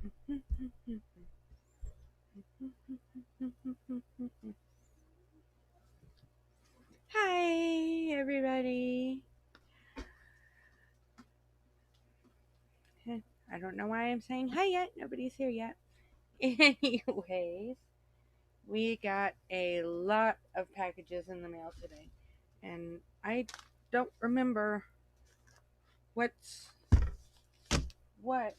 Hi, everybody. I don't know why I'm saying hi yet. Nobody's here yet. Anyways, we got a lot of packages in the mail today, and I don't remember what's what.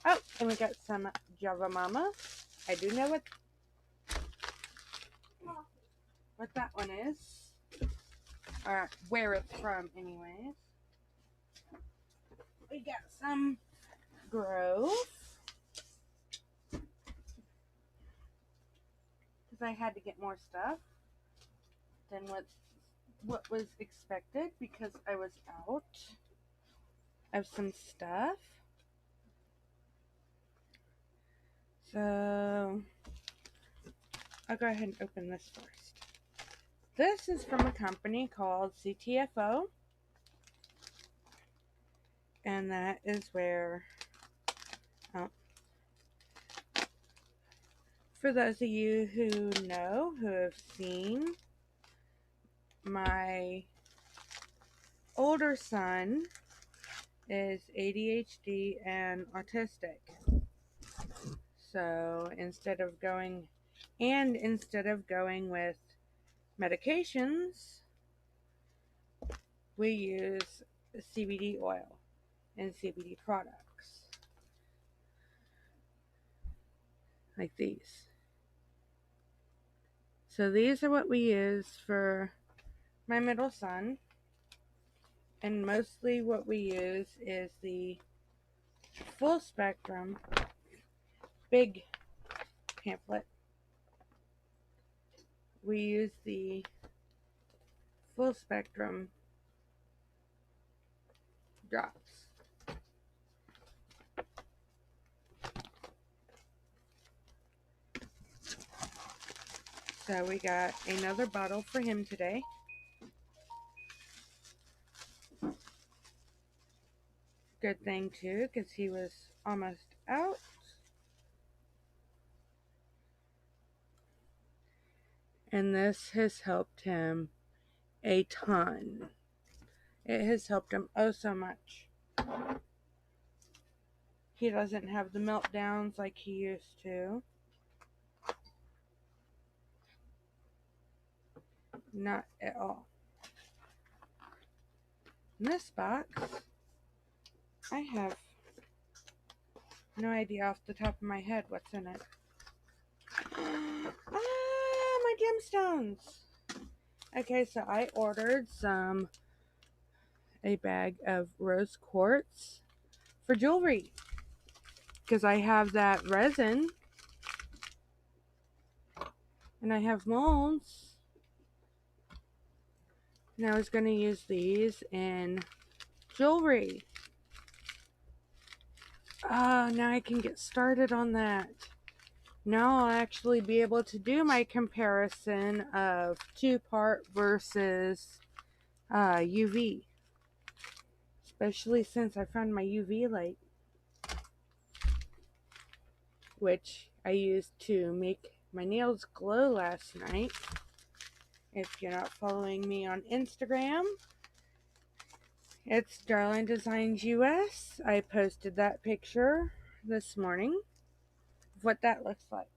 Oh, and we got some Java Mama. I do know what that one is, or where it's from, anyways. We got some Grove, because I had to get more stuff than what was expected because I was out of some stuff. So I'll go ahead and open this first. This is from a company called CTFO, and that is where, oh, for those of you who know, who have seen, my older son is ADHD and autistic. So instead of going with medications, we use CBD oil and CBD products like these. So these are what we use for my middle son, and mostly what we use is the full spectrum big pamphlet. We use the full spectrum drops. So we got another bottle for him today. Good thing too, because he was almost out. And this has helped him a ton. It has helped him oh so much. He doesn't have the meltdowns like he used to. Not at all. In this box, I have no idea off the top of my head what's in it. My gemstones. Okay, so I ordered a bag of rose quartz for jewelry, because I have that resin and I have molds, and I was going to use these in jewelry. Now I can get started on that. Now I'll actually be able to do my comparison of 2-part versus UV, especially since I found my UV light, which I used to make my nails glow last night. If you're not following me on Instagram, it's Darling Designs US. I posted that picture this morning of what that looks like.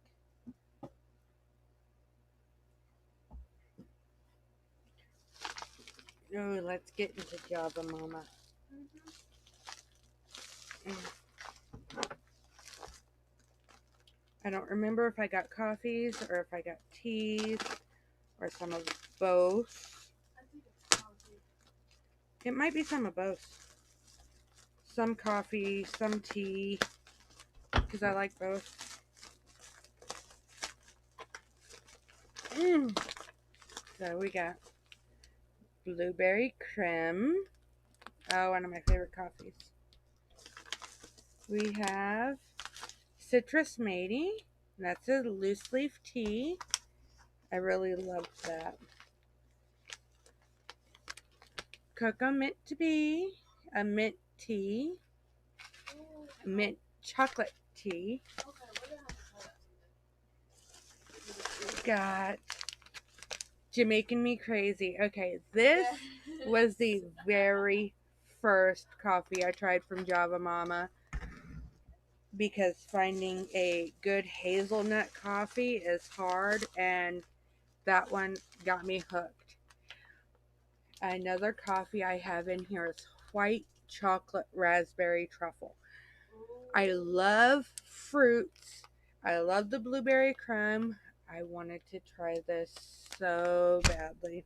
Oh, let's get into Java Mama. I don't remember if I got coffees or if I got teas or some of both. It might be some of both. Some coffee, some tea, because I like both. So we got blueberry creme. Oh, one of my favorite coffees. We have citrus matey. That's a loose leaf tea. I really love that. Cocoa mint to be, a mint tea, mint chocolate tea. Got Jamaican Me Crazy. Okay, this was the very first coffee I tried from Java Mama, because finding a good hazelnut coffee is hard, and that one got me hooked. Another coffee I have in here is white chocolate raspberry truffle. I love fruits. I love the blueberry crumb. I wanted to try this so badly.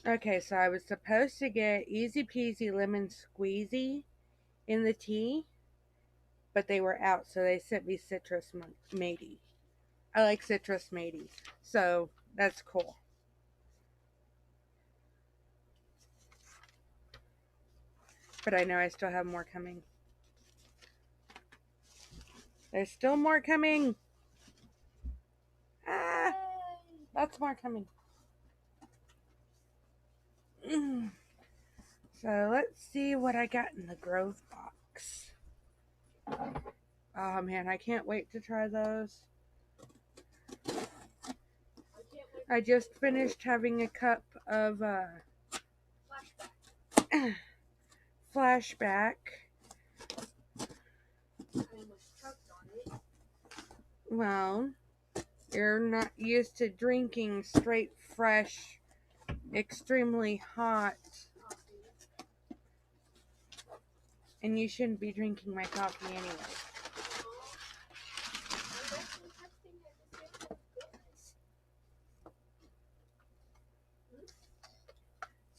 Okay, so I was supposed to get Easy Peasy Lemon Squeezy in the tea, but they were out, so they sent me Citrus Matey. I like Citrus Matey, so that's cool. But I know I still have more coming. There's still more coming. Ah, lots more coming. So let's see what I got in the Grove box. Oh man, I can't wait to try those. I just finished having a cup of Flashback. Well, you're not used to drinking straight, fresh, extremely hot, and you shouldn't be drinking my coffee anyway.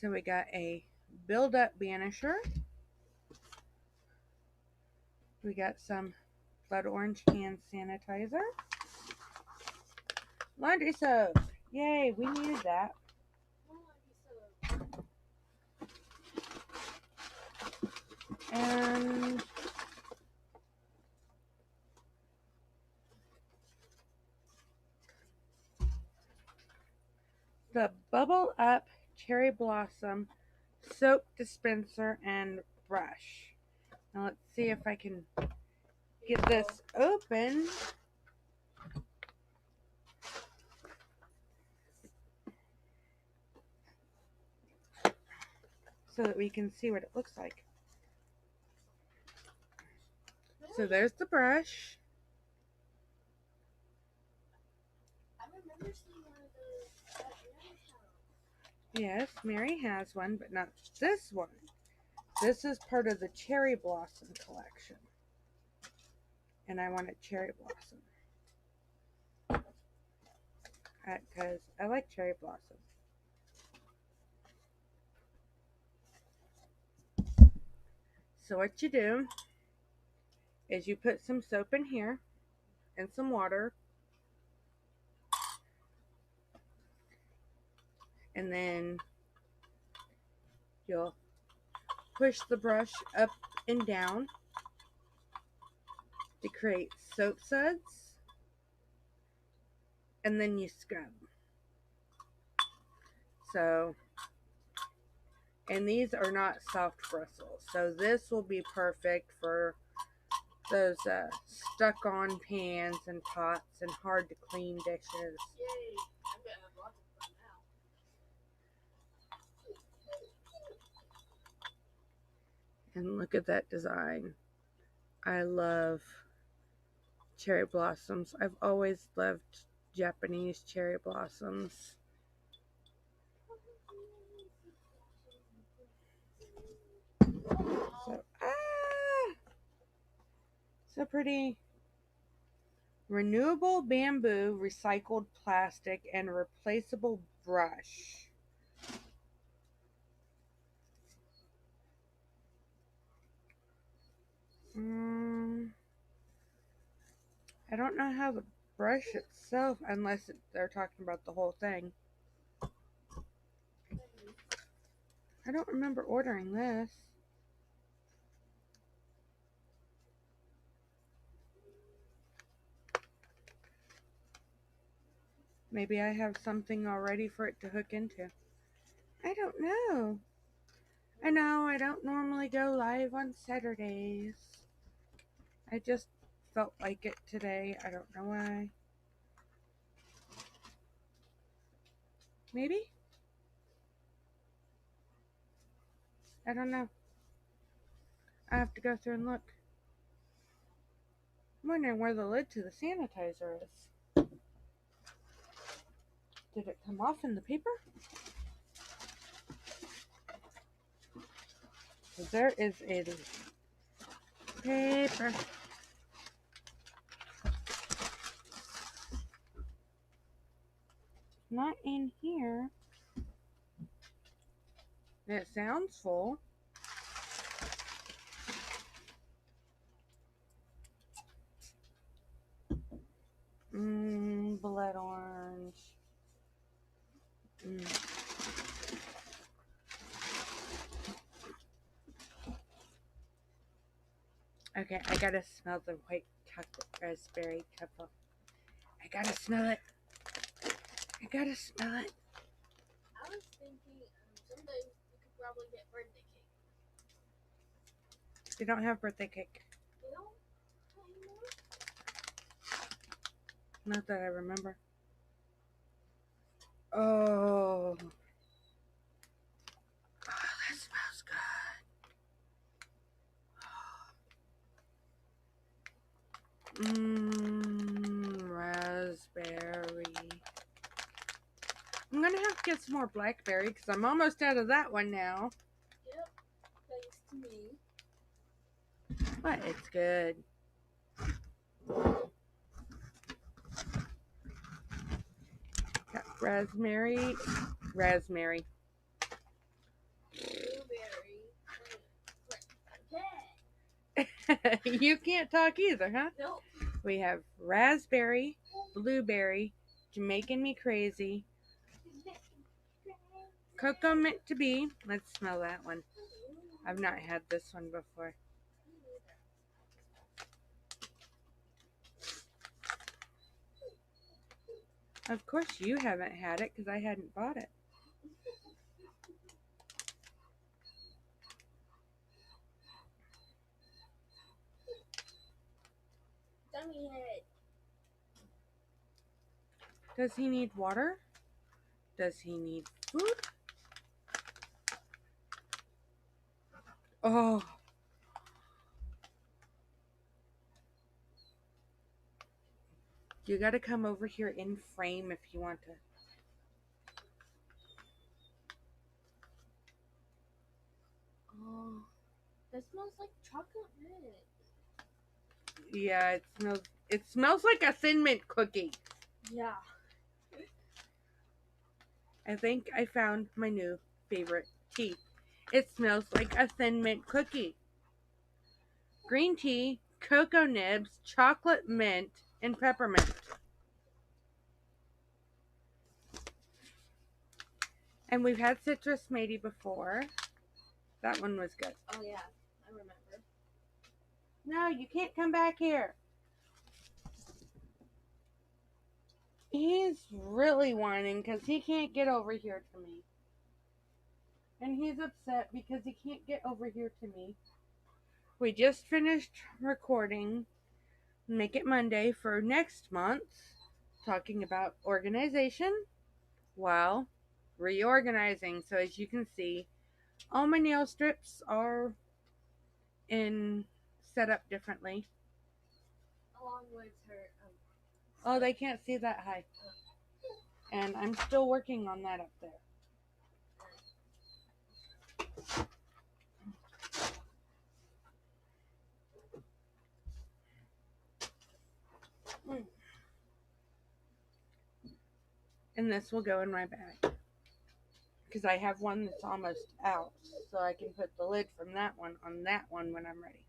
So we got a build-up banisher. We got some blood orange hand sanitizer. Laundry soap. Yay, we needed that. And the Bubble Up Cherry Blossom soap dispenser and brush. Now let's see if I can get this open. So that we can see what it looks like. So there's the brush. Yes, Mary has one, but not this one. This is part of the Cherry Blossom collection. And I wanted Cherry Blossom. Because I like Cherry Blossom. So what you do is you put some soap in here and some water. And then you'll push the brush up and down to create soap suds. And then you scrub. So, and these are not soft bristles. So this will be perfect for those stuck on pans and pots and hard to clean dishes. Yay! I'm gonna have lots of fun now. And look at that design. I love cherry blossoms. I've always loved Japanese cherry blossoms. So pretty. Renewable bamboo, recycled plastic, and replaceable brush. I don't know how the brush itself, unless they're talking about the whole thing. I don't remember ordering this. Maybe I have something already for it to hook into. I don't know. I know I don't normally go live on Saturdays. I just felt like it today. I don't know why. Maybe? I don't know. I have to go through and look. I'm wondering where the lid to the sanitizer is. Did it come off in the paper? Because there is a paper. Not in here. It sounds full. Blood orange. Okay, I gotta smell the white chocolate raspberry truffle. I gotta smell it. I gotta smell it. I was thinking someday we could probably get birthday cake. They don't have birthday cake. You know? Anymore? Not that I remember. Oh. Oh, that smells good. Raspberry. I'm gonna have to get some more blackberry because I'm almost out of that one now. Yep. Thanks to me. But it's good. Got raspberry. Blueberry. Okay. You can't talk either, huh? Nope. We have raspberry, blueberry, Jamaican Me Crazy, cocoa mint to be. Let's smell that one. I've not had this one before. Of course you haven't had it because I hadn't bought it. Dummy head. Does he need water? Does he need food? Oh. You gotta come over here in frame if you want to. Oh, that smells like chocolate mint. Yeah, it smells like a Thin Mint cookie. Yeah. I think I found my new favorite tea. It smells like a Thin Mint cookie. Green tea, cocoa nibs, chocolate mint, and peppermint. And we've had citrus matey before. That one was good. Oh yeah, I remember. No, you can't come back here. He's really whining because he can't get over here to me. And he's upset because he can't get over here to me. We just finished recording Make It Monday for next month, talking about organization while reorganizing. So as you can see, all my nail strips are set up differently. Along with her. Oh, they can't see that high. And I'm still working on that up there. And this will go in my bag. Because I have one that's almost out. So I can put the lid from that one on that one when I'm ready.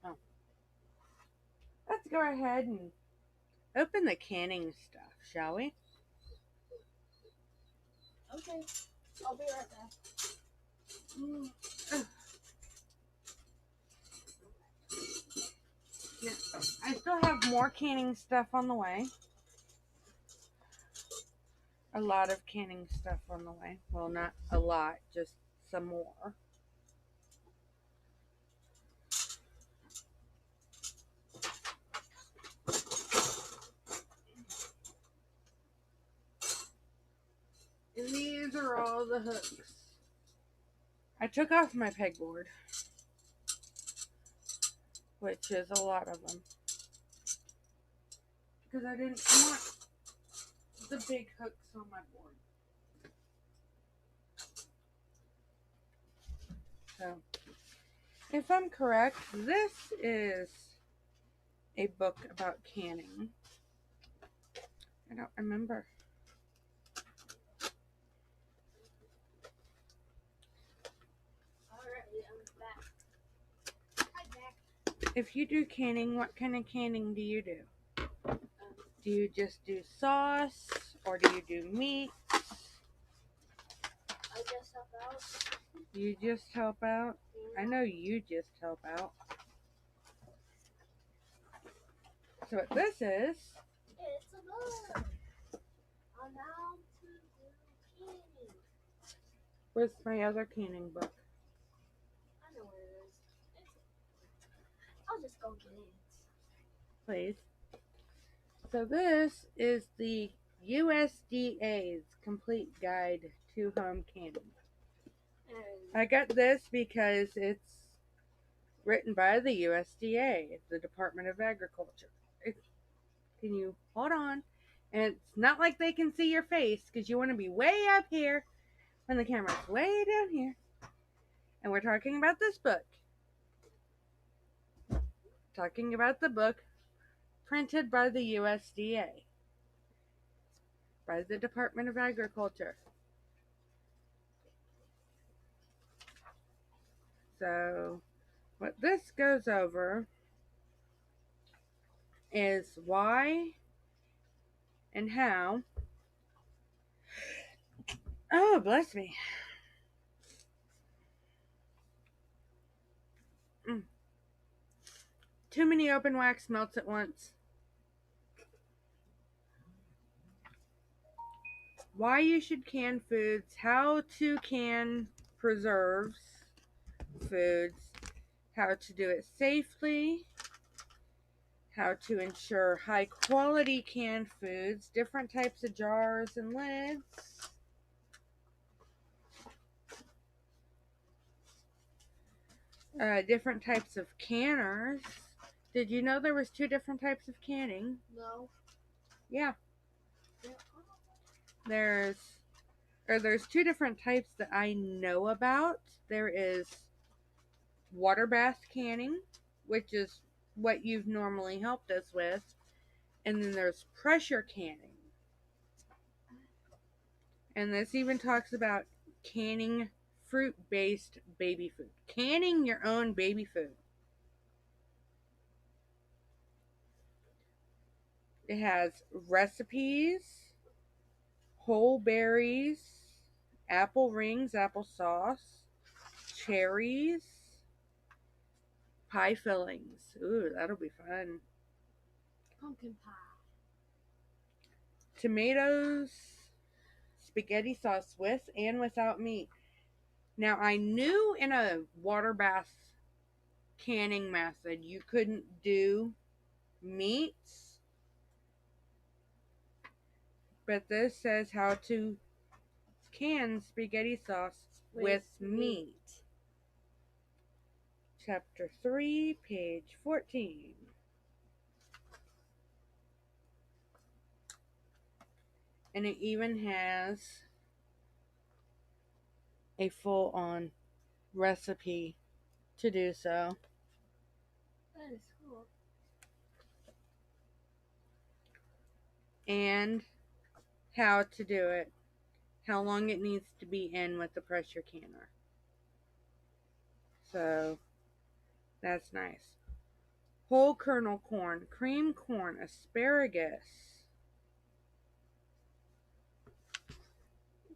Oh. Let's go ahead and open the canning stuff, shall we? Okay. I'll be right back. Yeah, I still have more canning stuff on the way. A lot of canning stuff on the way. Well, not a lot, just some more. And these are all the hooks. I took off my pegboard, which is a lot of them, because I didn't want the big hooks on my board. So, if I'm correct, this is a book about canning. I don't remember. Alright, I'm back. Hi, back. If you do canning, what kind of canning do you do? Do you just do sauce, or do you do meat? I just help out. You just help out? I know you just help out. So what this is, It's a book on how to do canning. where's my other canning book? I know where it is. I'll just go get it. Please. So this is the USDA's Complete Guide to Home Canning. And I got this because it's written by the USDA, the Department of Agriculture. Can you hold on? And it's not like they can see your face, because you want to be way up here when the camera's way down here. And we're talking about this book. Talking about the book printed by the USDA, by the Department of Agriculture. So what this goes over is why and how. Oh, bless me. Too many open wax melts at once. Why you should can foods, how to can preserves foods, how to do it safely, how to ensure high quality canned foods, different types of jars and lids, different types of canners. Did you know there was 2 different types of canning? no. Yeah, Yeah. there's 2 different types that I know about. There is water bath canning, which is what you've normally helped us with, and then there's pressure canning. And this even talks about canning fruit-based baby food. Canning your own baby food. It has recipes, whole berries, apple rings, applesauce, cherries, pie fillings. Ooh, that'll be fun. Pumpkin pie. Tomatoes, spaghetti sauce with and without meat. Now, I knew in a water bath canning method you couldn't do meats, but this says how to can spaghetti sauce with meat. Chapter 3, page 14. And it even has a full-on recipe to do so. That is cool. And how to do it. How long it needs to be in with the pressure canner. So, that's nice. Whole kernel corn, cream corn, asparagus.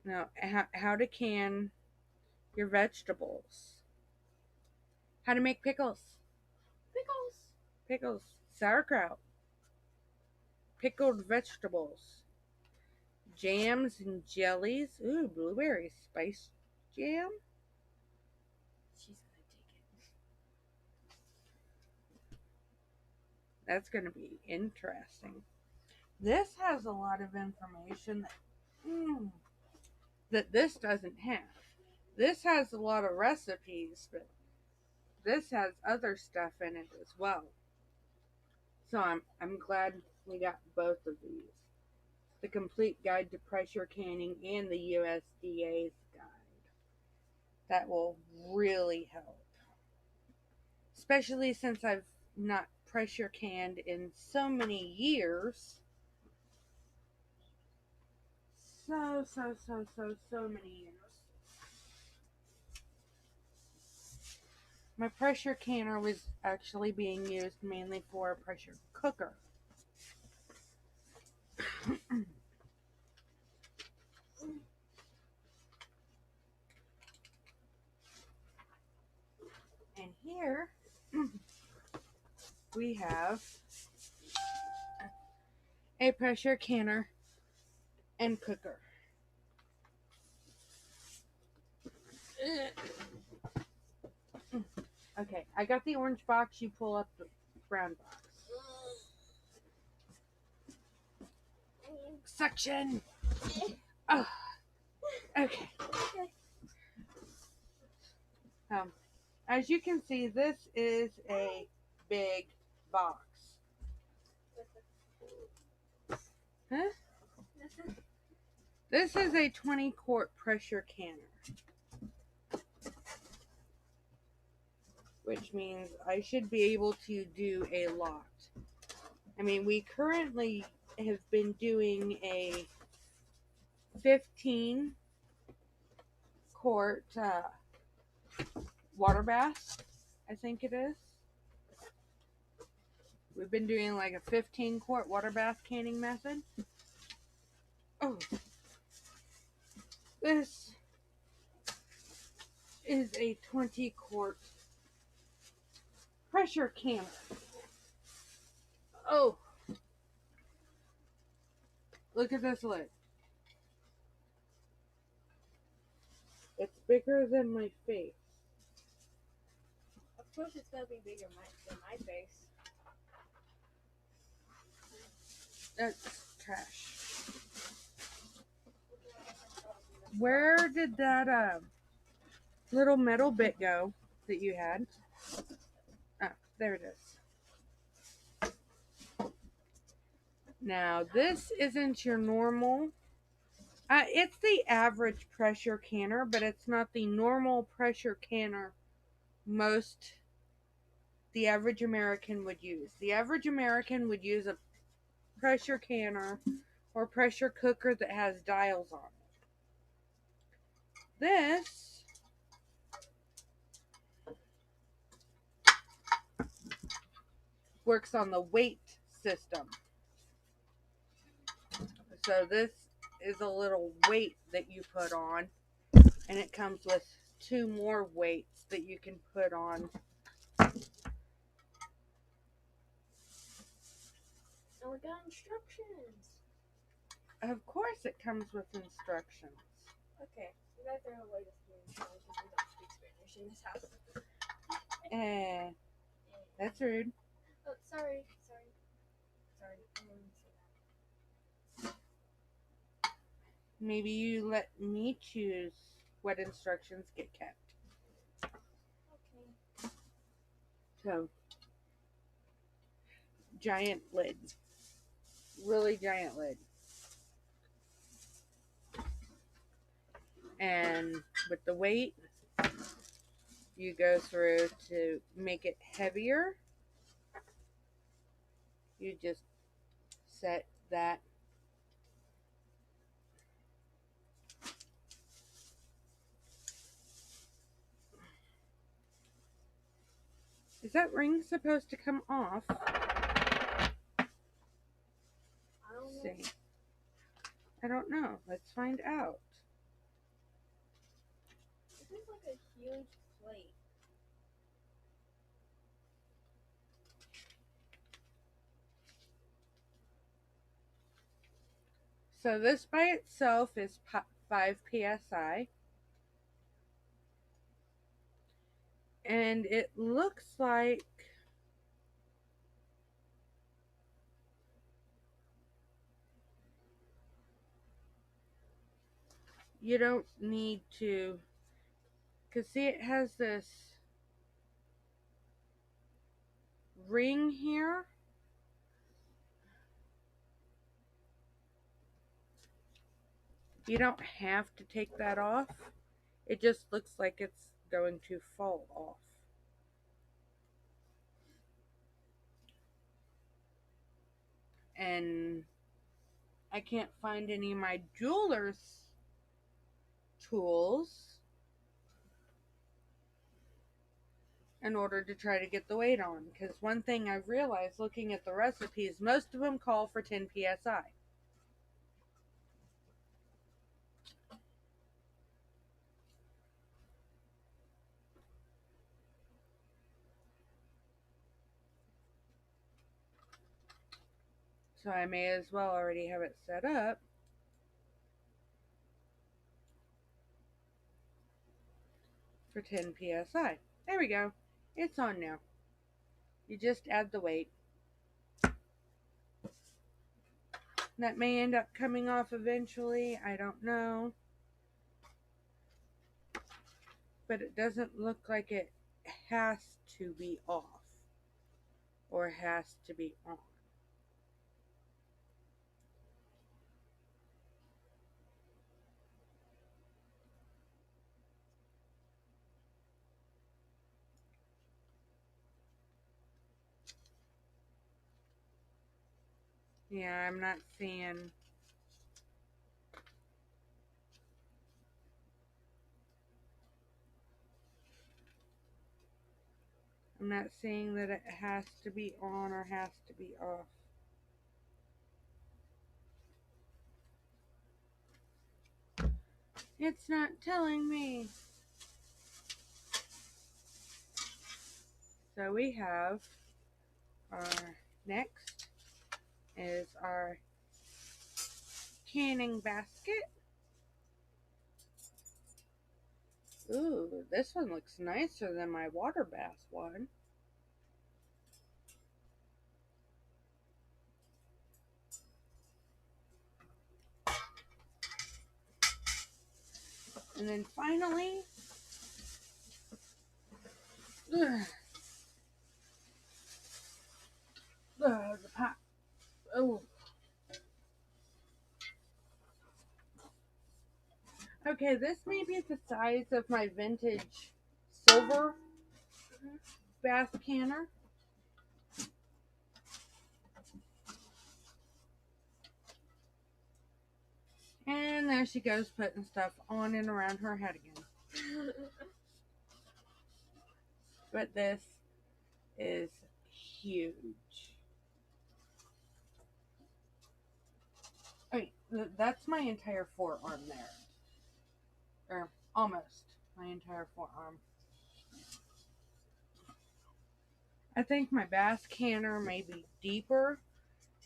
Now, how to can your vegetables. How to make pickles. Pickles. pickles, sauerkraut, pickled vegetables, jams and jellies. Ooh, blueberry spice jam. She's gonna take it. That's going to be interesting. This has a lot of information that this doesn't have. This has a lot of recipes, but this has other stuff in it as well. So I'm glad we got both of these. The Complete Guide to Pressure Canning and the USDA's guide. That will really help. Especially since I've not pressure canned in so many years. So many years. My pressure canner was actually being used mainly for a pressure cooker. And here we have a pressure canner and cooker. Okay, I got the orange box. You pull up the brown box. Suction. Oh, okay. As you can see, this is a big box. Huh? This is a 20-quart pressure canner, which means I should be able to do a lot. I mean, we currently have been doing a 15-quart water bath, I think it is. We've been doing like a 15-quart water bath canning method. Oh, this is a 20-quart pressure canner. Oh, look at this lid. It's bigger than my face. Of course, it's gonna be bigger than my face. That's trash. Where did that little metal bit go that you had? Ah, there it is. Now, this isn't your normal. It's the average pressure canner, but it's not the normal pressure canner the average American would use. The average American would use a pressure canner or pressure cooker that has dials on it. This works on the weight system. So this is a little weight that you put on, and it comes with 2 more weights that you can put on. And we got instructions. Of course it comes with instructions. Okay, we gotta throw away the Spanish because we don't speak Spanish in this house. That's rude. Oh, sorry. I didn't mean to say that. Maybe you let me choose what instructions get kept. Okay. So, giant lid. Really giant lid. And with the weight, you go through to make it heavier. You just set that. Is that ring supposed to come off? I don't know. See. I don't know. Let's find out. This is like a huge plate. So this by itself is 5 psi, and it looks like you don't need to, because see, it has this ring here. You don't have to take that off. It just looks like it's going to fall off. And I can't find any of my jeweler's tools in order to try to get the weight on. Because one thing I've realized looking at the recipes, most of them call for 10 psi. So I may as well already have it set up for 10 psi. There we go. It's on now. You just add the weight. That may end up coming off eventually. I don't know. But it doesn't look like it has to be off or has to be on. Yeah, I'm not seeing. I'm not seeing that it has to be on or has to be off. It's not telling me. So we have our next is our canning basket. Ooh, this one looks nicer than my water bath one. And then finally, the pot. Oh. Okay, this may be the size of my vintage silver bath canner. And there she goes putting stuff on and around her head again. But this is huge. I mean, that's my entire forearm there. Or almost my entire forearm. I think my bath canner may be deeper,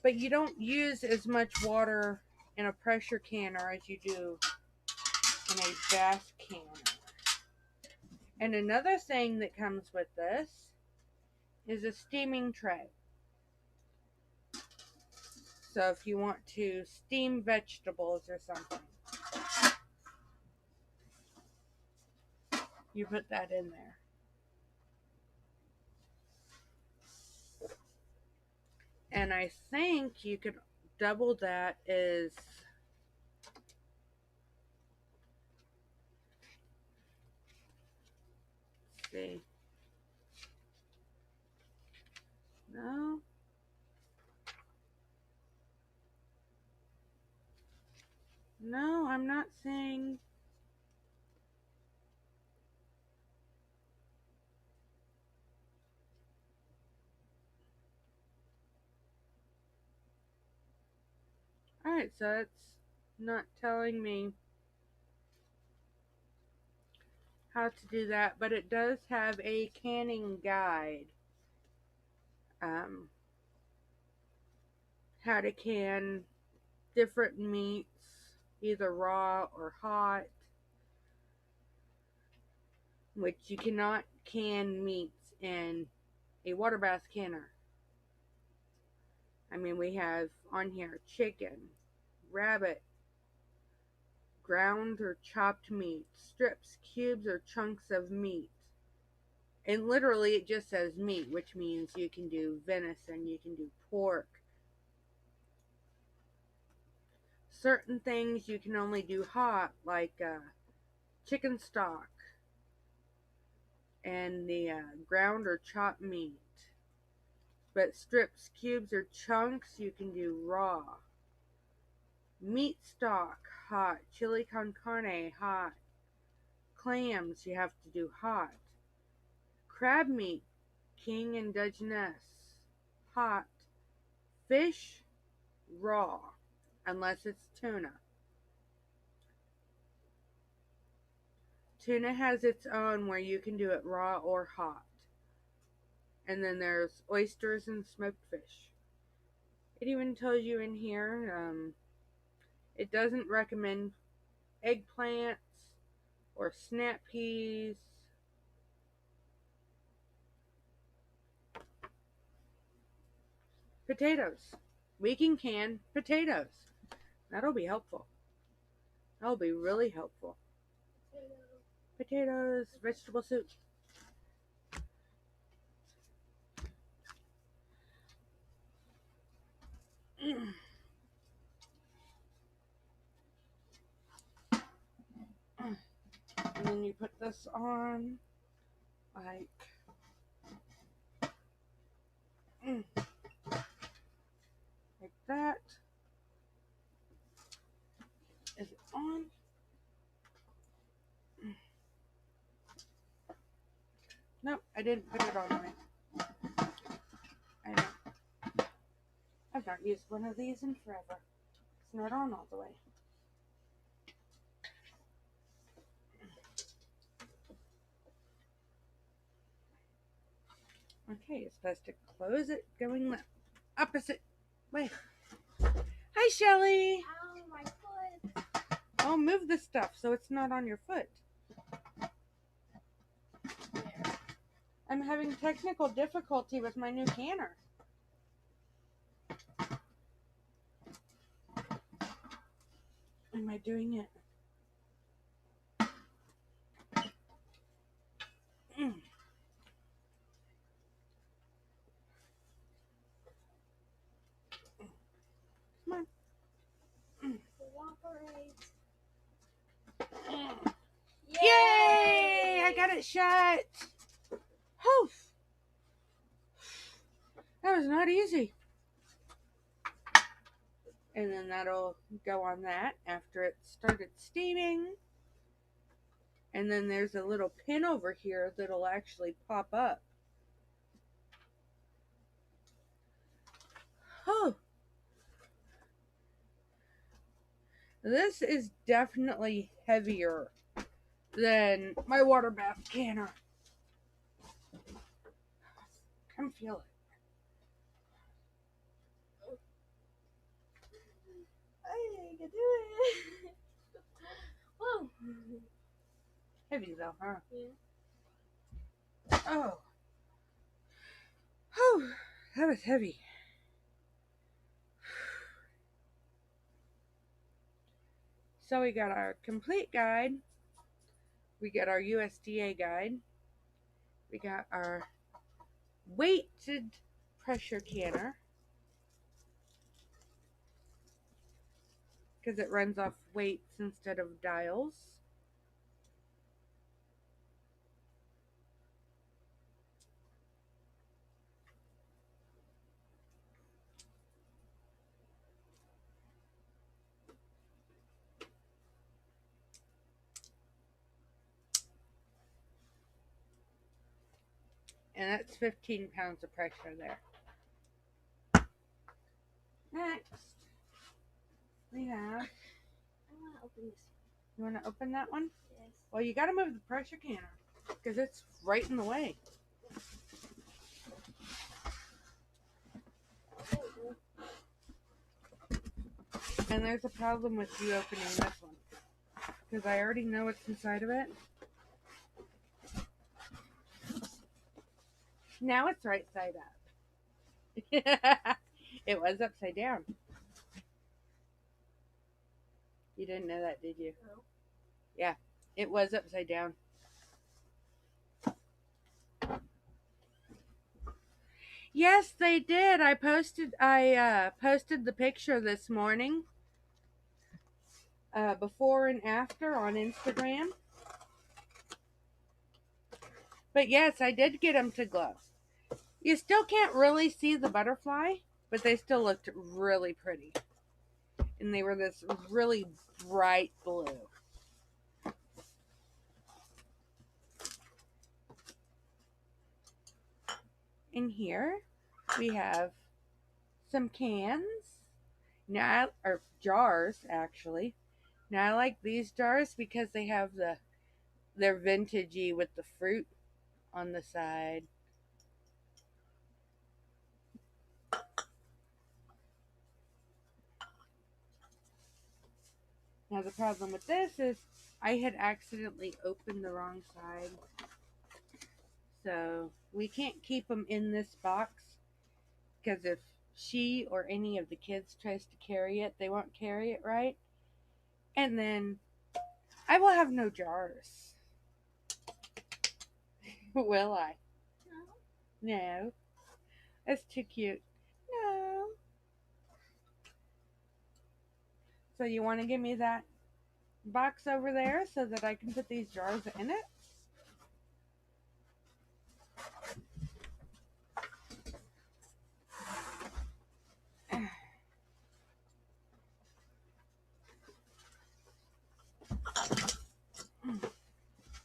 but you don't use as much water in a pressure canner as you do in a bath canner. And another thing that comes with this is a steaming tray. So if you want to steam vegetables or something, you put that in there. And I think you could double that as see. No. No, I'm not saying. Alright, so it's not telling me how to do that, but it does have a canning guide. How to can different meats, either raw or hot, which you cannot can meats in a water bath canner. I mean, we have on here chicken, rabbit, ground or chopped meat, strips, cubes, or chunks of meat. And literally it just says meat, which means you can do venison, you can do pork. Certain things you can only do hot, like chicken stock and the ground or chopped meat. But strips, cubes, or chunks you can do raw. Meat stock, hot. Chili con carne, hot. Clams you have to do hot. Crab meat, king and Dungeness, hot. Fish, raw, unless it's tuna. Tuna has its own where you can do it raw or hot. And then there's oysters and smoked fish. It even tells you in here, it doesn't recommend eggplants or snap peas. Potatoes. We can can potatoes. That'll be helpful. That'll be really helpful. Potatoes, vegetable soup. And then you put this on like that. Is it on? Nope, I didn't put it on right. I know. I've not used one of these in forever. It's not on all the way. Okay, you're supposed to close it going the opposite way. Hi, Shelly. Ow, my foot. Oh, move the stuff so it's not on your foot. There. I'm having technical difficulty with my new canner. Am I doing it? Come on. Cooperate. Yay! I got it shut. Whew. That was not easy. And then that'll go on that after it started steaming. And then there's a little pin over here that'll actually pop up. Oh. This is definitely heavier than my water bath canner. Come feel it. I can do it. Whoa. Heavy though, huh? Yeah. Oh. Oh, that was heavy. So we got our complete guide. We got our USDA guide. We got our weighted pressure canner, because it runs off weights instead of dials. And that's 15 pounds of pressure there. Next, we have... I want to open this. You want to open that one? Yes. Well, you got to move the pressure canner, because it's right in the way. And there's a problem with you opening this one. Because I already know what's inside of it. Now it's right side up. It was upside down. You didn't know that, did you? No. Yeah, it was upside down. Yes, they did. I posted the picture this morning. Before and after on Instagram. But yes, I did get them to glow. You still can't really see the butterfly, but they still looked really pretty. And they were this really bright blue. In here, we have some cans. Now, or jars, actually. Now, I like these jars because they have they're vintagey with the fruit on the side. Now, the problem with this is I had accidentally opened the wrong side. So, we can't keep them in this box because if she or any of the kids tries to carry it, they won't carry it right. And then I will have no jars. Will I? No. No. That's too cute. No. So you want to give me that box over there so that I can put these jars in it?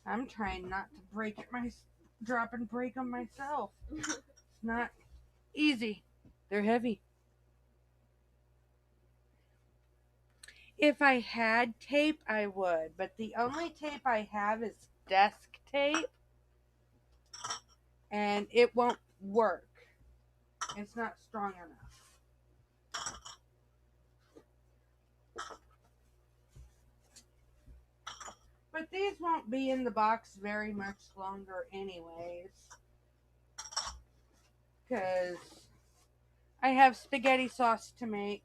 I'm trying not to break it drop and break them myself. It's not easy. They're heavy. If I had tape, I would, but the only tape I have is desk tape, and it won't work. It's not strong enough. But these won't be in the box very much longer anyways, because I have spaghetti sauce to make.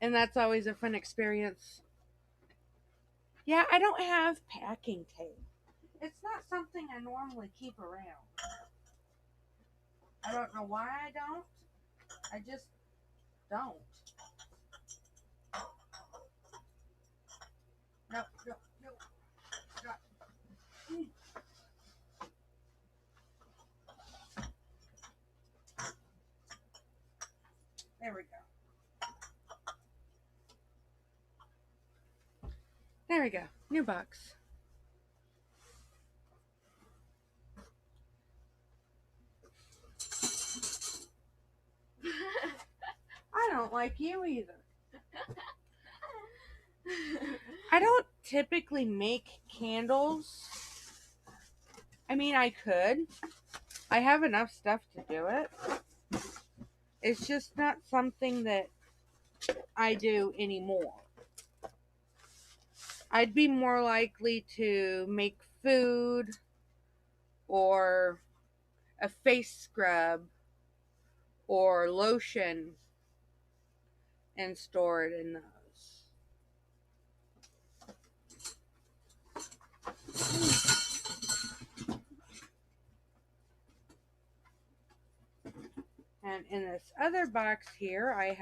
And that's always a fun experience. Yeah, I don't have packing tape. It's not something I normally keep around. I don't know why I don't. I just don't. No, no, no. Stop. There we go. There we go. New box. I don't like you either. I don't typically make candles. I mean, I could. I have enough stuff to do it. It's just not something that I do anymore. I'd be more likely to make food or a face scrub or lotion and store it in those. And in this other box here, I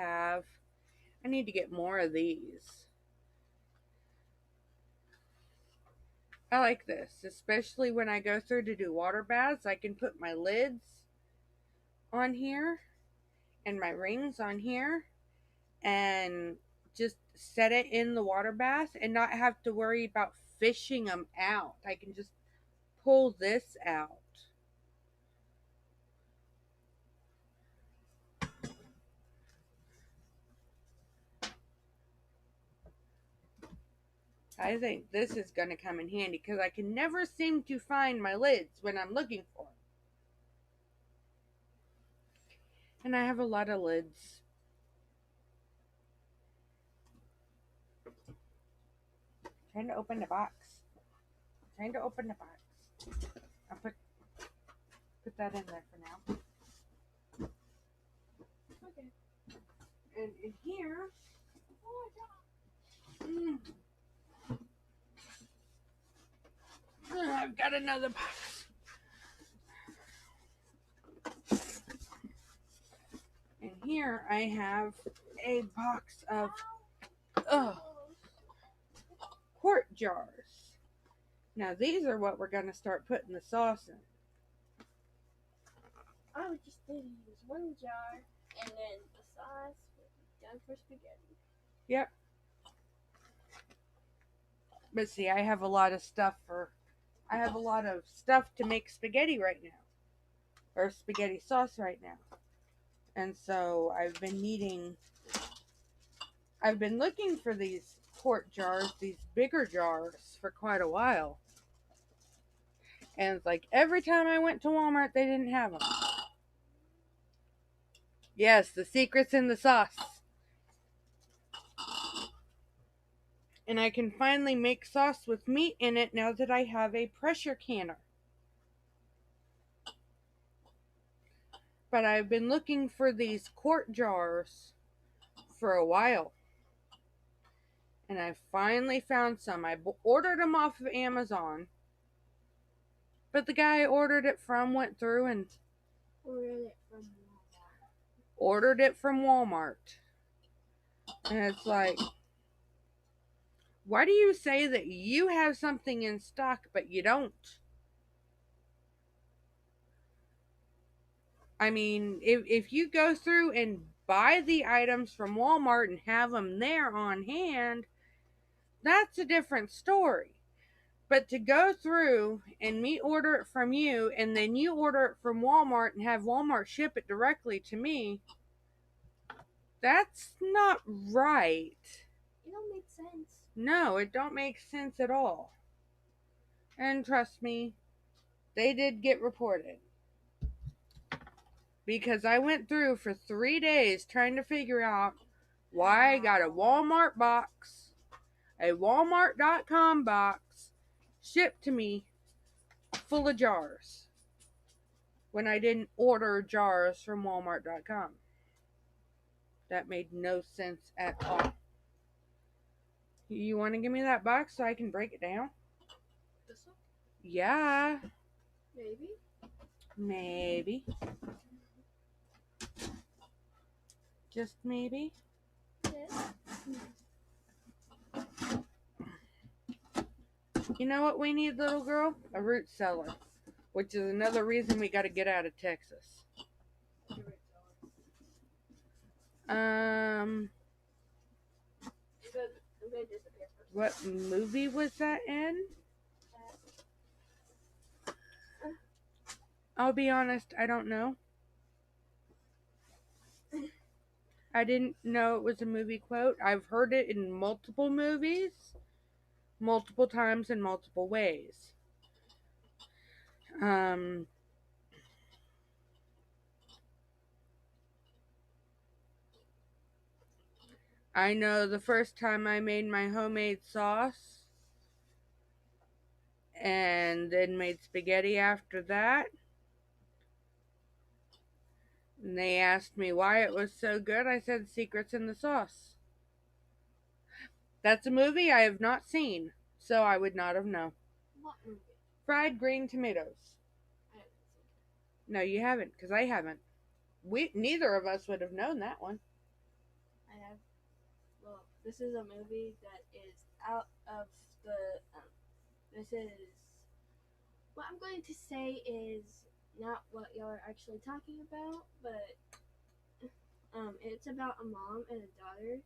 need to get more of these. I like this, especially when I go through to do water baths. I can put my lids on here and my rings on here and just set it in the water bath and not have to worry about fishing them out. I can just pull this out. I think this is going to come in handy because I can never seem to find my lids when I'm looking for them. And I have a lot of lids. Trying to open the box. Trying to open the box. I'll put that in there for now. Okay. And in here, I've got another box. In here, I have a box of quart jars. Now, these are what we're going to start putting the sauce in. I would just need to use one jar, and then the sauce would be done for spaghetti. Yep. But see, I have a lot of stuff to make spaghetti right now. Or spaghetti sauce right now. And so I've been looking for these quart jars, these bigger jars, for quite a while. And it's like every time I went to Walmart, they didn't have them. Yes, the secret's in the sauce. And I can finally make sauce with meat in it now that I have a pressure canner. But I've been looking for these quart jars for a while. And I finally found some. I ordered them off of Amazon. But the guy I ordered it from went through and ordered it from Walmart. And it's like, why do you say that you have something in stock but you don't? I mean, if you go through and buy the items from Walmart and have them there on hand, that's a different story. But to go through and me order it from you and then you order it from Walmart and have Walmart ship it directly to me, that's not right. It don't make sense. No, it don't make sense at all. And trust me, they did get reported. Because I went through for 3 days trying to figure out why I got a Walmart box, a Walmart.com box, shipped to me full of jars when I didn't order jars from Walmart.com. That made no sense at all. You want to give me that box so I can break it down? This one? Yeah. Maybe. Maybe. Just maybe. Yes. You know what we need, little girl? A root cellar. Which is another reason we got to get out of Texas. What movie was that in? I'll be honest, I don't know. I didn't know it was a movie quote. I've heard it in multiple movies, multiple times in multiple ways. I know the first time I made my homemade sauce and then made spaghetti after that. And they asked me why it was so good. I said, secrets in the sauce. That's a movie I have not seen, so I would not have known. What movie? Fried Green Tomatoes. I haven't seen it. No, you haven't, because I haven't. Neither of us would have known that one. I have. Well, this is a movie that is out of the. This is. What I'm going to say is not what y'all are actually talking about, but it's about a mom and a daughter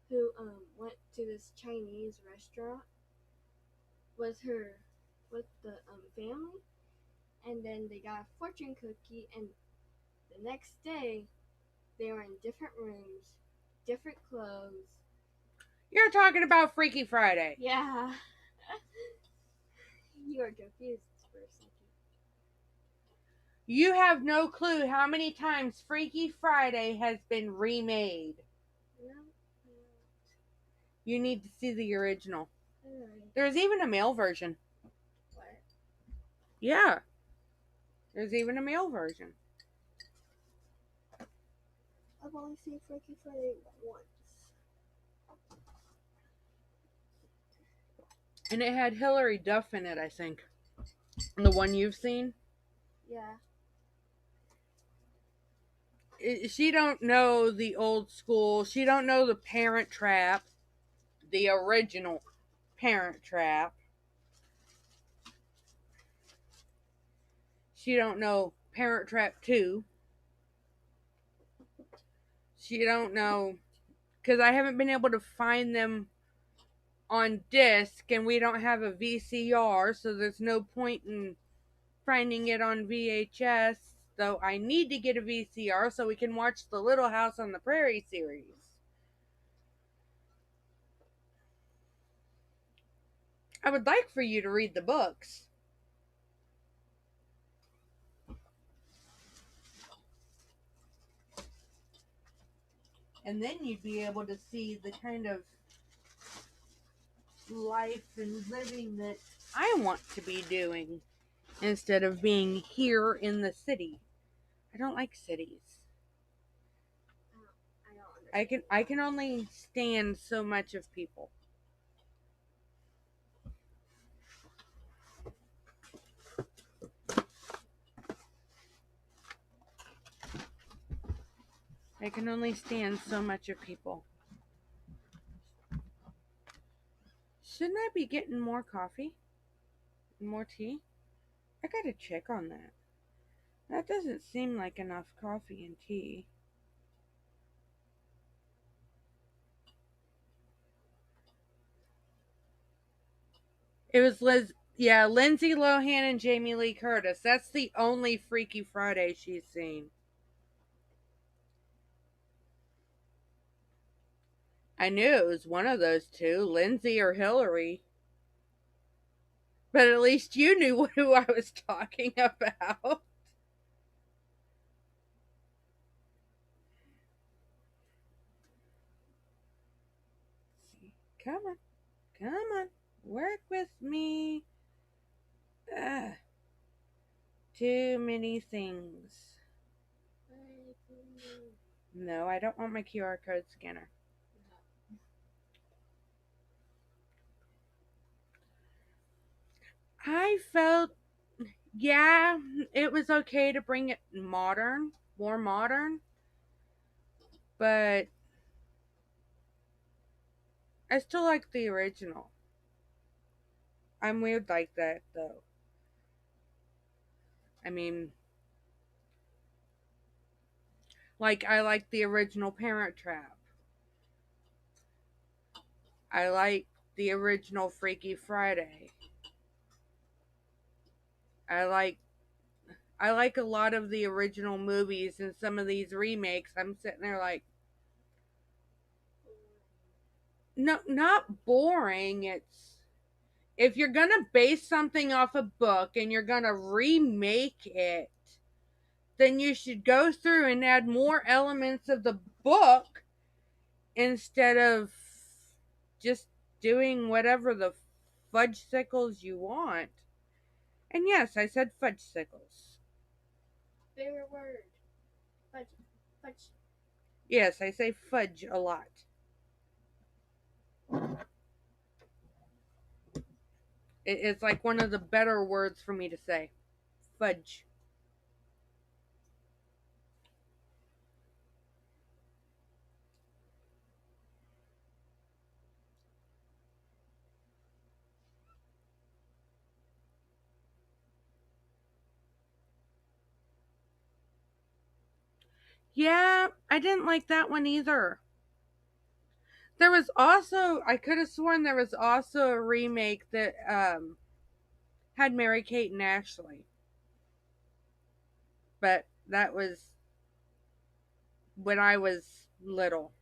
who went to this Chinese restaurant with the family, and then they got a fortune cookie, and the next day they were in different rooms, different clothes. You're talking about Freaky Friday. Yeah. You are confused for a second. You have no clue how many times Freaky Friday has been remade. No. You need to see the original. Alright. There's even a male version. What? Yeah. There's even a male version. I've only seen Freaky Friday once. And it had Hilary Duff in it, I think. The one you've seen. Yeah. She don't know the old school. She don't know the Parent Trap. The original Parent Trap. She don't know Parent Trap 2. She don't know, because I haven't been able to find them on disc, and we don't have a VCR, so there's no point in finding it on VHS. Though I need to get a VCR so we can watch the Little House on the Prairie series. I would like for you to read the books. And then you'd be able to see the kind of life and living that I want to be doing instead of being here in the city. I don't like cities. I don't understand. I can only stand so much of people. I can only stand so much of people. Shouldn't I be getting more coffee? More tea? I gotta check on that. That doesn't seem like enough coffee and tea. It was Lindsay Lohan and Jamie Lee Curtis. That's the only Freaky Friday she's seen. I knew it was one of those two, Lindsay or Hillary. But at least you knew who I was talking about. Come on. Come on. Work with me. Ugh. Too many things. No, I don't want my QR code scanner. I felt, yeah, it was okay to bring it modern, more modern, but I still like the original. I'm weird like that, though. I mean, like, I like the original Parent Trap. I like the original Freaky Friday. I like a lot of the original movies, and some of these remakes, I'm sitting there like, no, not boring. It's, if you're gonna base something off a book and you're gonna remake it, then you should go through and add more elements of the book instead of just doing whatever the fudge sickles you want. And yes, I said fudge sickles. Favorite word. Fudge. Fudge. Yes, I say fudge a lot. It's like one of the better words for me to say. Fudge. Yeah, I didn't like that one either. There was also, I could have sworn there was also a remake that had Mary Kate and Ashley. But that was when I was little.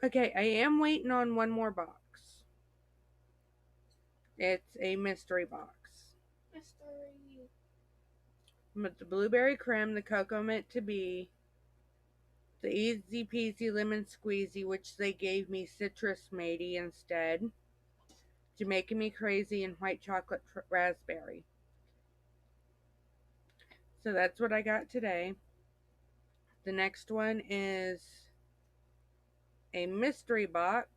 Okay, I am waiting on one more box. It's a mystery box. Mystery. With the blueberry creme, the cocoa mint to be, the easy peasy lemon squeezy, which they gave me citrus matey instead, Jamaican me crazy, and white chocolate raspberry. So that's what I got today. The next one is a mystery box.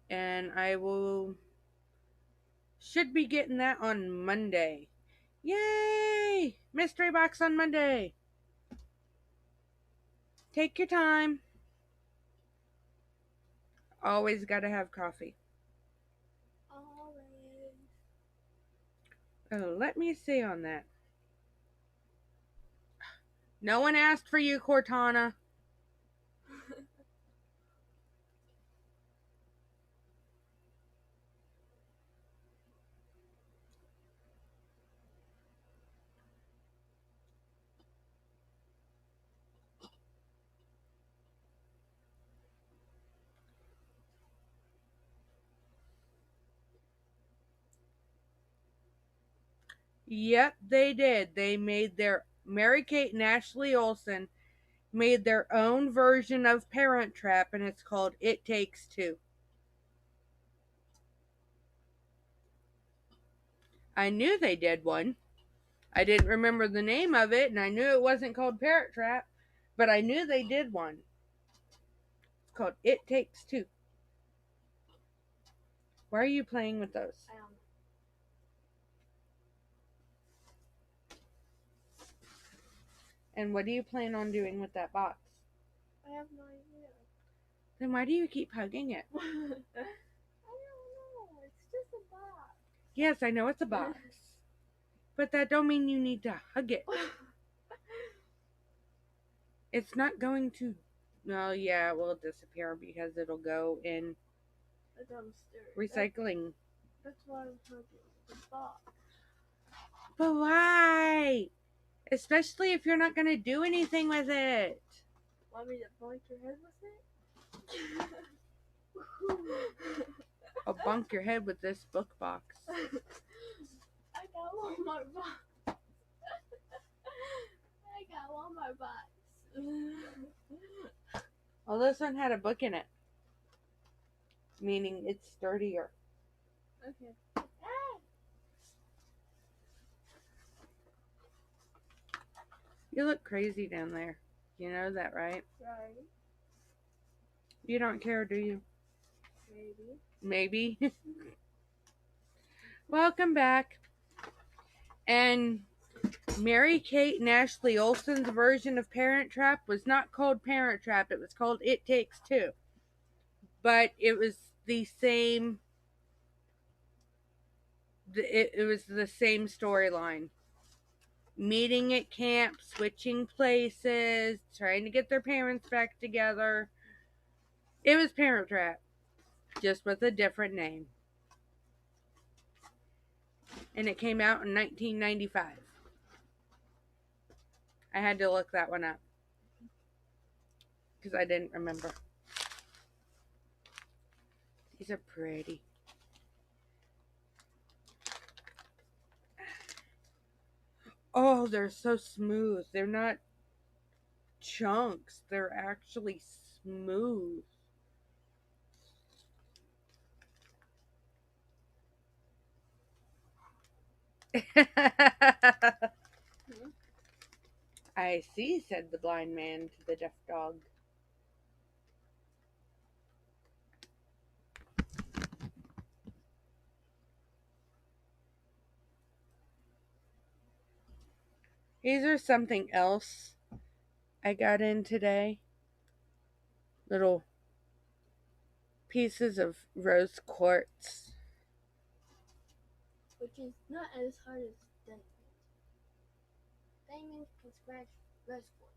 And I should be getting that on Monday. Yay! Mystery box on Monday. Take your time. Always gotta have coffee. Always. Oh, let me see on that. No one asked for you, Cortana. Yep, they did. They made their Mary-Kate and Ashley Olsen made their own version of Parent Trap, and it's called It Takes Two. I knew they did one. I didn't remember the name of it, and I knew it wasn't called Parent Trap, but I knew they did one. It's called It Takes Two. Why are you playing with those? I don't know. And what do you plan on doing with that box? I have no idea. Then why do you keep hugging it? I don't know. It's just a box. Yes, I know it's a box. But that don't mean you need to hug it. It's not going to... Well, yeah, it will disappear because it'll go in A dumpster. recycling. That's why I'm hugging the box. But why? Especially if you're not going to do anything with it. Want me to bonk your head with it? I'll bonk your head with this book box. I got one more box. I got one more box. Well, this one had a book in it. Meaning it's sturdier. Okay. You look crazy down there. You know that, right? Right. You don't care, do you? Maybe. Maybe. Welcome back. And Mary-Kate and Ashley Olsen's version of Parent Trap was not called Parent Trap. It was called It Takes Two. But it was the same... It was the same storyline. Meeting at camp, switching places, trying to get their parents back together. It was Parent Trap, just with a different name. And it came out in 1995. I had to look that one up because I didn't remember. These are pretty. Oh, they're so smooth. They're not chunks. They're actually smooth. I see, said the blind man to the deaf dog. These are something else I got in today. Little pieces of rose quartz. Which is not as hard as diamond. Diamond can scratch rose quartz.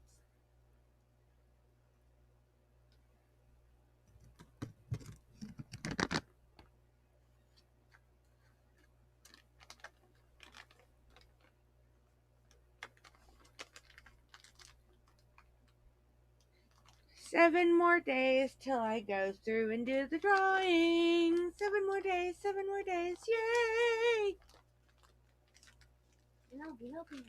7 more days till I go through and do the drawing. 7 more days, 7 more days, yay! And I'll be helping her.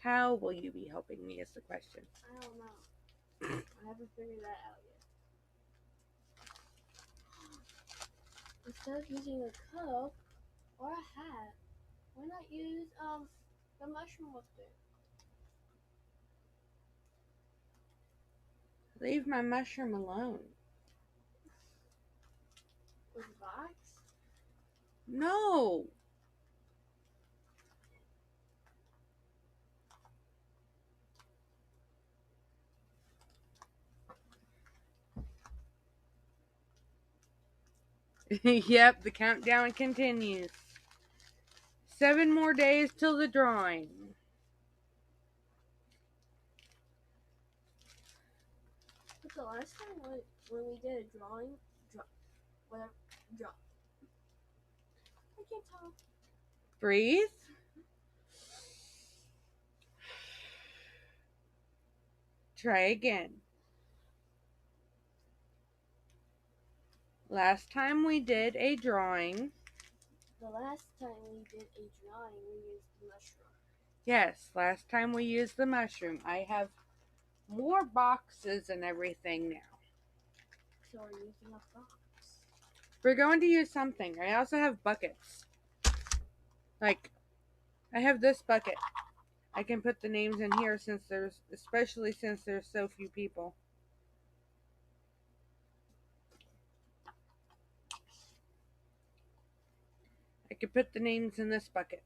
How will you be helping me is the question. I don't know. I haven't figured that out yet. Instead of using a cup or a hat, why not use the mushroom lifter? Leave my mushroom alone. With a box? No! Yep, the countdown continues. 7 more days till the drawing. But the last time when we did a drawing, I can't tell. Breathe. Try again. Last time we did a drawing. The last time we did a drawing, we used the mushroom. Yes, last time we used the mushroom. I have more boxes and everything now. So we're using a box. We're going to use something. I also have buckets. Like, I have this bucket. I can put the names in here especially since there's so few people. I could put the names in this bucket.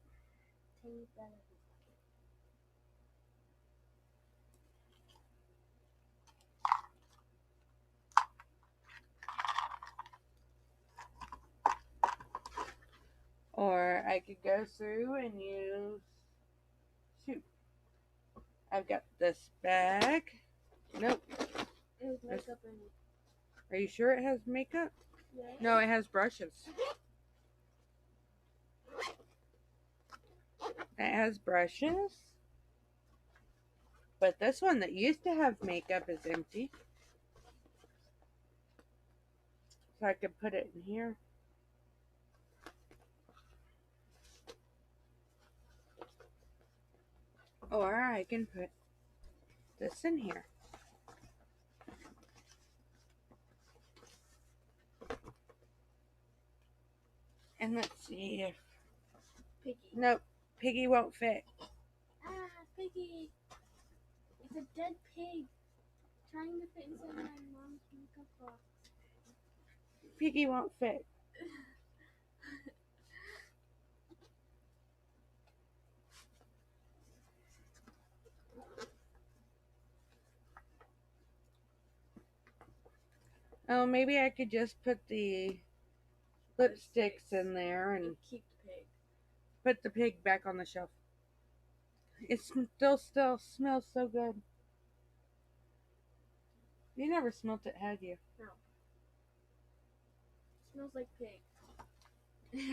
Or I could go through and use... Shoot. I've got this bag. Nope. It has makeup in it. Are you sure it has makeup? Yeah. No, it has brushes. It has brushes. But this one that used to have makeup is empty. So I could put it in here. Or I can put this in here. And let's see if... Piggy. Nope, Piggy won't fit. Ah, Piggy. It's a dead pig trying to fit inside my mom's makeup box. Piggy won't fit. Oh, maybe I could just put the lipsticks in there and keep the pig. put the pig back on the shelf. It still smells so good. You never smelt it, had you? No. It smells like pig.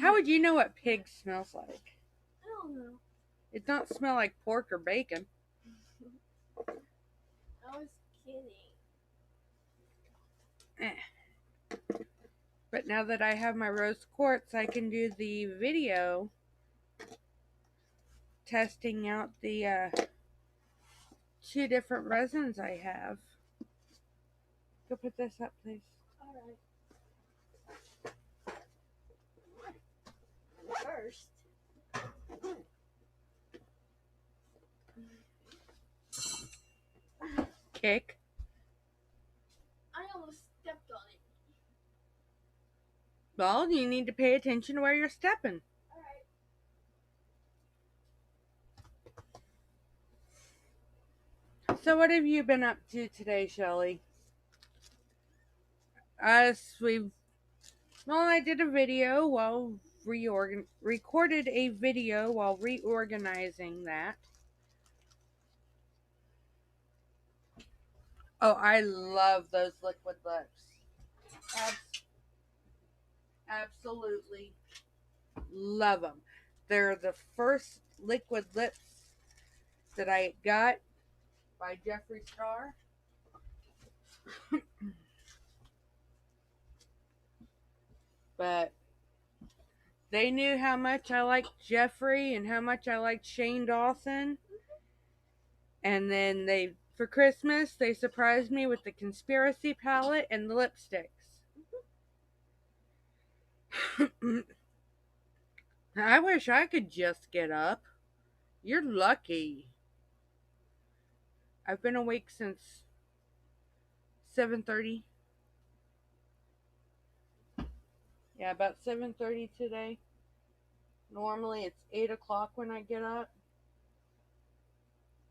How would you know what pig smells like? I don't know. It don't smell like pork or bacon. I was kidding. But now that I have my rose quartz, I can do the video testing out the 2 different resins I have. Go put this up, please. Alright. First, Kick. I almost stepped on it. Well, you need to pay attention to where you're stepping. Alright. So what have you been up to today, Shelly? I did a video while recorded a video while reorganizing that. Oh, I love those liquid lips. Absolutely love them. they're the first liquid lips that I got by Jeffree Star. But they knew how much I liked Jeffree and how much I liked Shane Dawson. And then for Christmas, they surprised me with the Conspiracy palette and the lipsticks. I wish I could just get up. You're lucky. I've been awake since 7:30. Yeah, about 7:30 today. Normally it's 8 o'clock when I get up.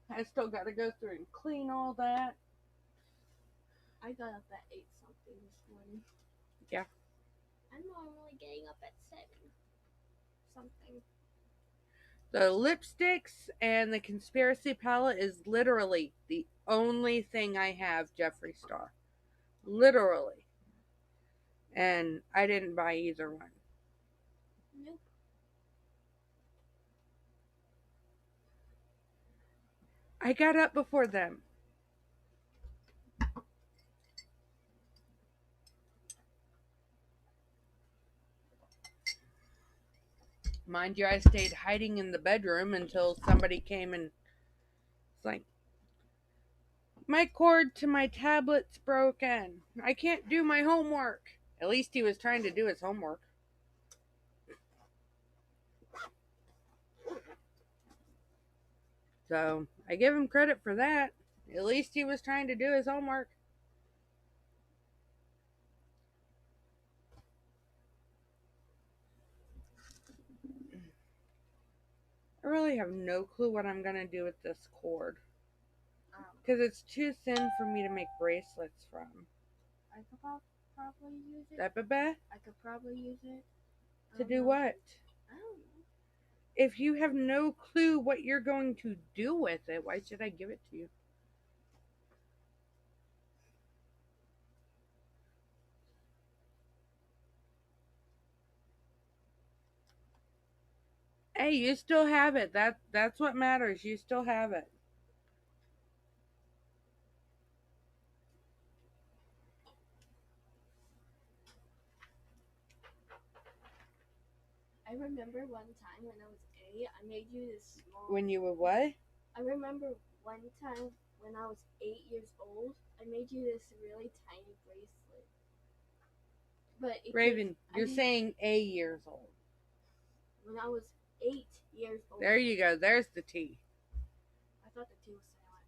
I still got to go through and clean all that. I got up at 8 something this morning. Yeah. I'm normally getting up at 7 something. The lipsticks and the Conspiracy palette is literally the only thing I have Jeffree Star. Literally. And I didn't buy either one. Nope. I got up before them. Mind you, I stayed hiding in the bedroom until somebody came and it's like, my cord to my tablet's broken. I can't do my homework. At least he was trying to do his homework. So I give him credit for that. At least he was trying to do his homework. I really have no clue what I'm going to do with this cord. Because it's too thin for me to make bracelets from. I could probably use it. That bebe? I could probably use it. To do what? I don't know. If you have no clue what you're going to do with it, why should I give it to you? Hey, you still have it. That's what matters. You still have it. I remember one time when I was 8, I made you this small. When you were what? I remember one time when I was 8 years old, I made you this really tiny bracelet. But Raven, you're saying years old. When I was 8 years old. There you go. There's the T. I thought the T was silent.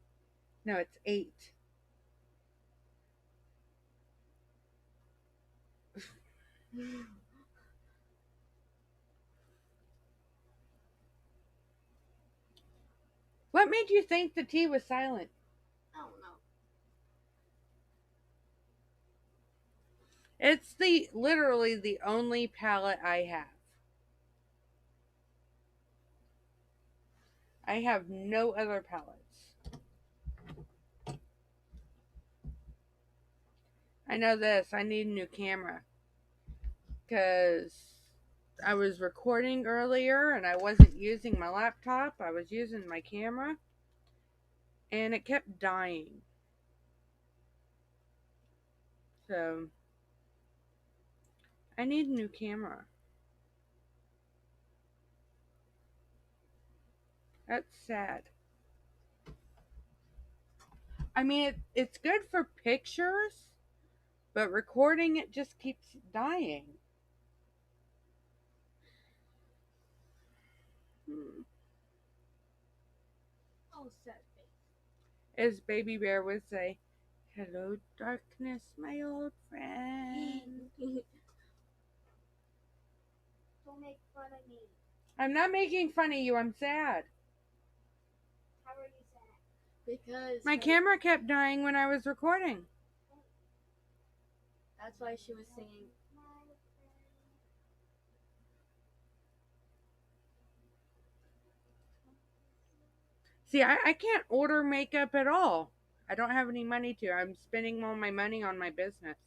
No, it's 8. What made you think the T was silent? I don't know. It's literally the only palette I have. I have no other palettes. I know this. I need a new camera. Because I was recording earlier and I wasn't using my laptop. I was using my camera. And it kept dying. So I need a new camera. That's sad. I mean, it's good for pictures, but recording it just keeps dying. Oh, sad face. As Baby Bear would say, "Hello, darkness, my old friend." Don't make fun of me. I'm not making fun of you. I'm sad. How are you sad? Because my camera kept dying when I was recording. That's why she was singing. See, I can't order makeup at all. I don't have any money to. I'm spending all my money on my business.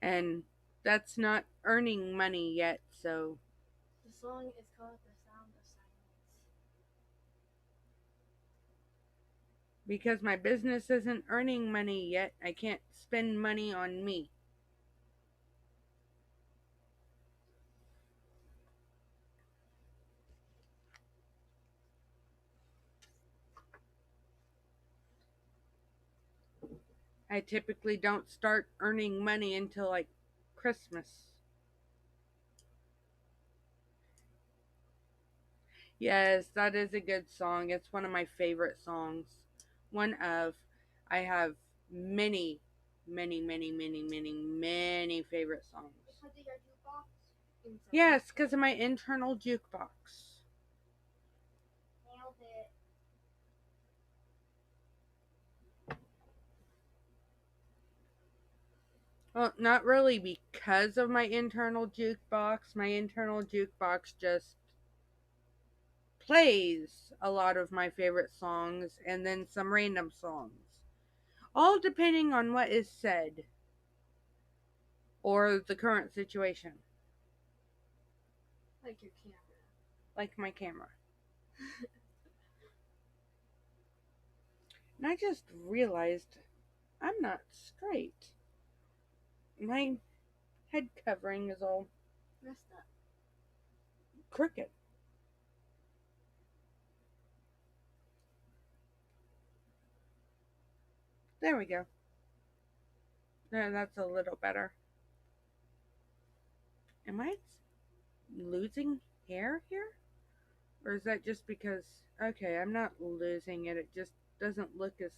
And that's not earning money yet, so song is called The Sound of Silence. Because my business isn't earning money yet, I can't spend money on me. I typically don't start earning money until like Christmas. Yes, that is a good song. It's one of my favorite songs. One of, I have many, many favorite songs. Because of your jukebox? Inside. Yes, because of my internal jukebox. Nailed it. Well, not really because of my internal jukebox. My internal jukebox just plays a lot of my favorite songs and then some random songs. All depending on what is said or the current situation. Like your camera. Like my camera. And I just realized I'm not straight. My head covering is all Messed up. crooked. There we go. There, that's a little better. Am I losing hair here? Or is that just because... Okay, I'm not losing it. It just doesn't look as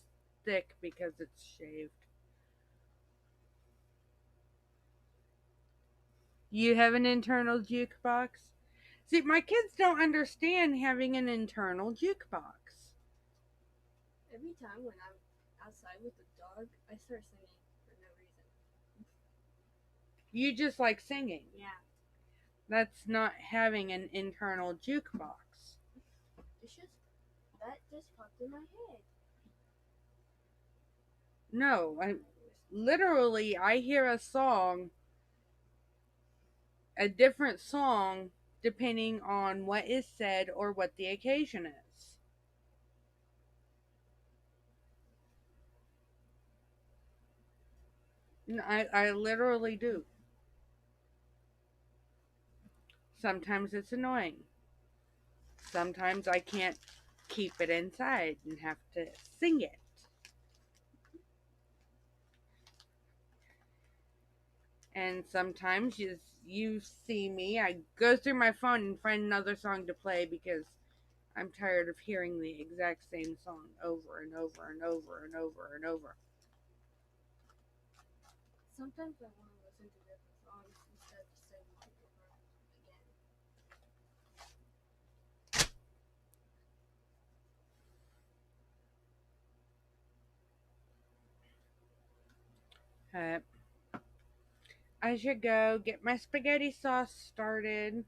thick because it's shaved. You have an internal jukebox? See, my kids don't understand having an internal jukebox. Every time when I'm outside with the dog, I start singing for no reason. You just like singing. Yeah. That's not having an internal jukebox. It's just, that just popped in my head. No, literally, I hear a song, a different song, depending on what is said or what the occasion is. I literally do. Sometimes it's annoying. Sometimes I can't keep it inside and have to sing it. And sometimes you see me, I go through my phone and find another song to play because I'm tired of hearing the exact same song over and over and over and over and over. Sometimes I want to listen to different songs instead of singing it over again. I should go get my spaghetti sauce started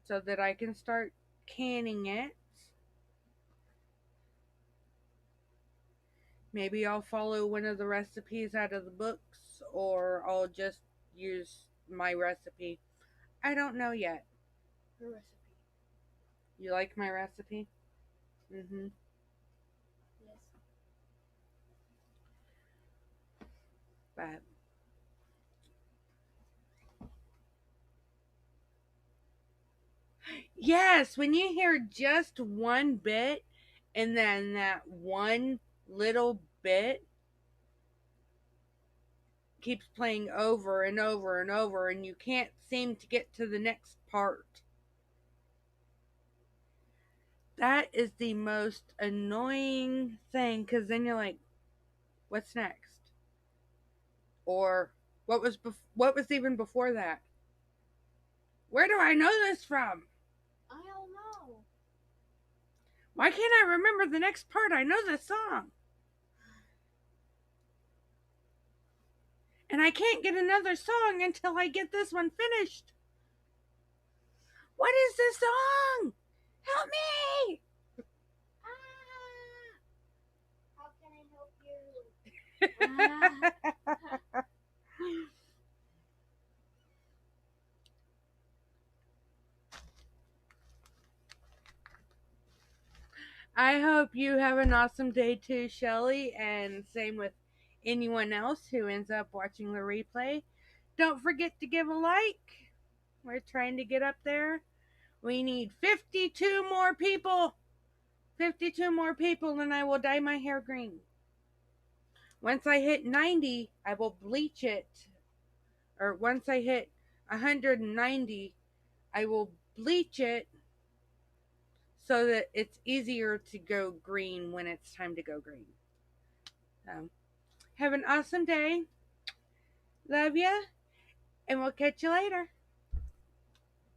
so that I can start canning it. Maybe I'll follow one of the recipes out of the books or I'll just use my recipe. I don't know yet. Her recipe. You like my recipe? Mm-hmm. Yes. But yes, when you hear just one bit and then that one little bit keeps playing over and over and over and you can't seem to get to the next part. That is the most annoying thing because then you're like, what's next? Or what was even before that? Where do I know this from? I don't know. Why can't I remember the next part? I know the song. And I can't get another song until I get this one finished. What is this song? Help me! How can I help you? hope you have an awesome day too, Shelly, and same with anyone else who ends up watching the replay. Don't forget to give a like. We're trying to get up there. We need 52 more people. 52 more people, and I will dye my hair green. Once I hit 90, I will bleach it. Or once I hit 190, I will bleach it so that it's easier to go green when it's time to go green. So, have an awesome day. Love ya, and we'll catch you later.